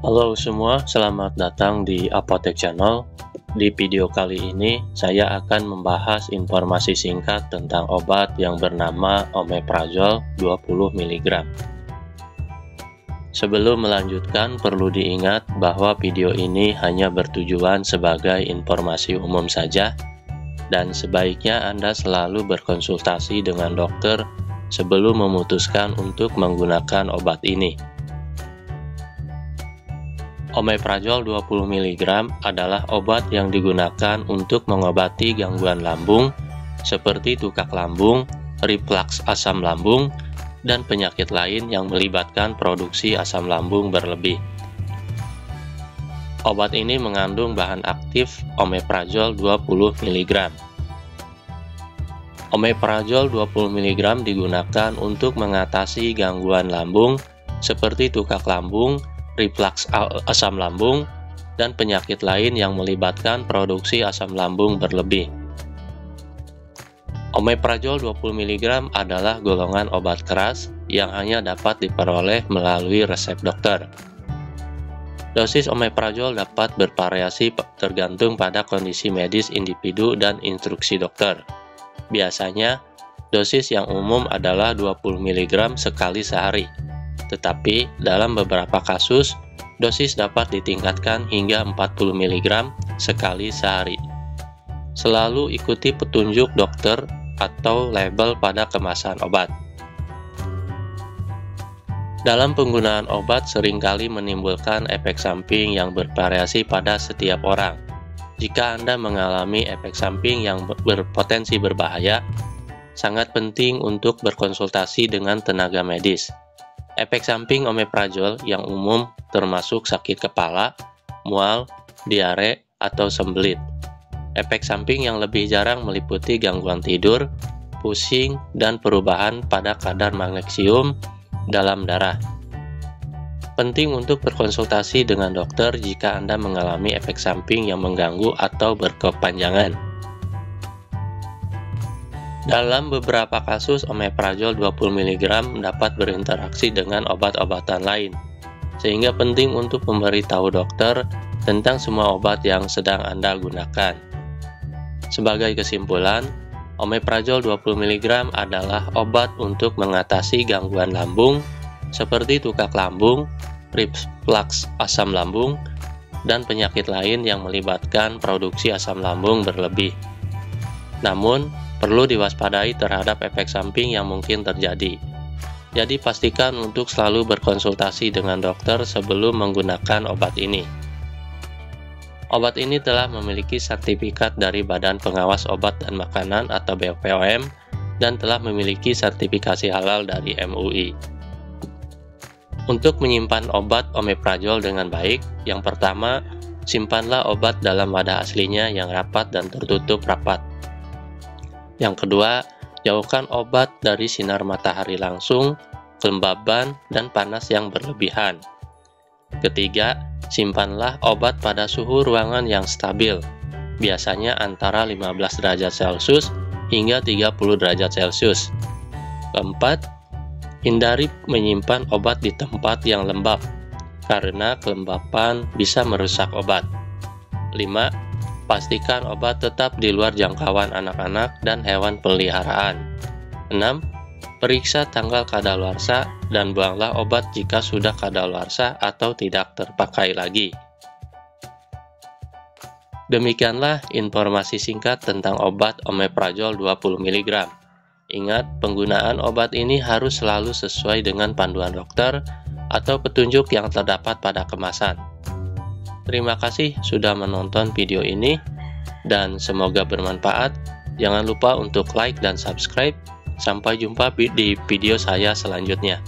Halo semua, selamat datang di Apotek Channel. Di video kali ini, saya akan membahas informasi singkat tentang obat yang bernama Omeprazol 20 mg. Sebelum melanjutkan, perlu diingat bahwa video ini hanya bertujuan sebagai informasi umum saja, dan sebaiknya Anda selalu berkonsultasi dengan dokter sebelum memutuskan untuk menggunakan obat ini. Omeprazol 20 mg adalah obat yang digunakan untuk mengobati gangguan lambung seperti tukak lambung, reflux asam lambung, dan penyakit lain yang melibatkan produksi asam lambung berlebih. Obat ini mengandung bahan aktif omeprazol 20 mg. Omeprazol 20 mg digunakan untuk mengatasi gangguan lambung seperti tukak lambung, reflux asam lambung, dan penyakit lain yang melibatkan produksi asam lambung berlebih. Omeprazol 20 mg adalah golongan obat keras yang hanya dapat diperoleh melalui resep dokter. Dosis omeprazol dapat bervariasi tergantung pada kondisi medis individu dan instruksi dokter. Biasanya, dosis yang umum adalah 20 mg sekali sehari. Tetapi, dalam beberapa kasus, dosis dapat ditingkatkan hingga 40 mg sekali sehari. Selalu ikuti petunjuk dokter atau label pada kemasan obat. Dalam penggunaan obat seringkali menimbulkan efek samping yang bervariasi pada setiap orang. Jika Anda mengalami efek samping yang berpotensi berbahaya, sangat penting untuk berkonsultasi dengan tenaga medis. Efek samping omeprazol yang umum termasuk sakit kepala, mual, diare, atau sembelit. Efek samping yang lebih jarang meliputi gangguan tidur, pusing, dan perubahan pada kadar magnesium dalam darah. Penting untuk berkonsultasi dengan dokter jika Anda mengalami efek samping yang mengganggu atau berkepanjangan. Dalam beberapa kasus, omeprazol 20 mg dapat berinteraksi dengan obat-obatan lain, sehingga penting untuk memberitahu dokter tentang semua obat yang sedang Anda gunakan. Sebagai kesimpulan, omeprazol 20 mg adalah obat untuk mengatasi gangguan lambung seperti tukak lambung, reflux asam lambung, dan penyakit lain yang melibatkan produksi asam lambung berlebih. Namun, perlu diwaspadai terhadap efek samping yang mungkin terjadi. Jadi pastikan untuk selalu berkonsultasi dengan dokter sebelum menggunakan obat ini. Obat ini telah memiliki sertifikat dari Badan Pengawas Obat dan Makanan atau BPOM dan telah memiliki sertifikasi halal dari MUI. Untuk menyimpan obat omeprazol dengan baik, yang pertama, simpanlah obat dalam wadah aslinya yang rapat dan tertutup rapat. Yang kedua, jauhkan obat dari sinar matahari langsung, kelembaban, dan panas yang berlebihan. Ketiga, simpanlah obat pada suhu ruangan yang stabil, biasanya antara 15 derajat Celcius hingga 30 derajat Celcius. Keempat, hindari menyimpan obat di tempat yang lembab, karena kelembapan bisa merusak obat. 5. Pastikan obat tetap di luar jangkauan anak-anak dan hewan peliharaan. 6. Periksa tanggal kadaluarsa dan buanglah obat jika sudah kadaluarsa atau tidak terpakai lagi. Demikianlah informasi singkat tentang obat omeprazol 20 mg. Ingat, penggunaan obat ini harus selalu sesuai dengan panduan dokter atau petunjuk yang terdapat pada kemasan. Terima kasih sudah menonton video ini, dan semoga bermanfaat. Jangan lupa untuk like dan subscribe. Sampai jumpa di video saya selanjutnya.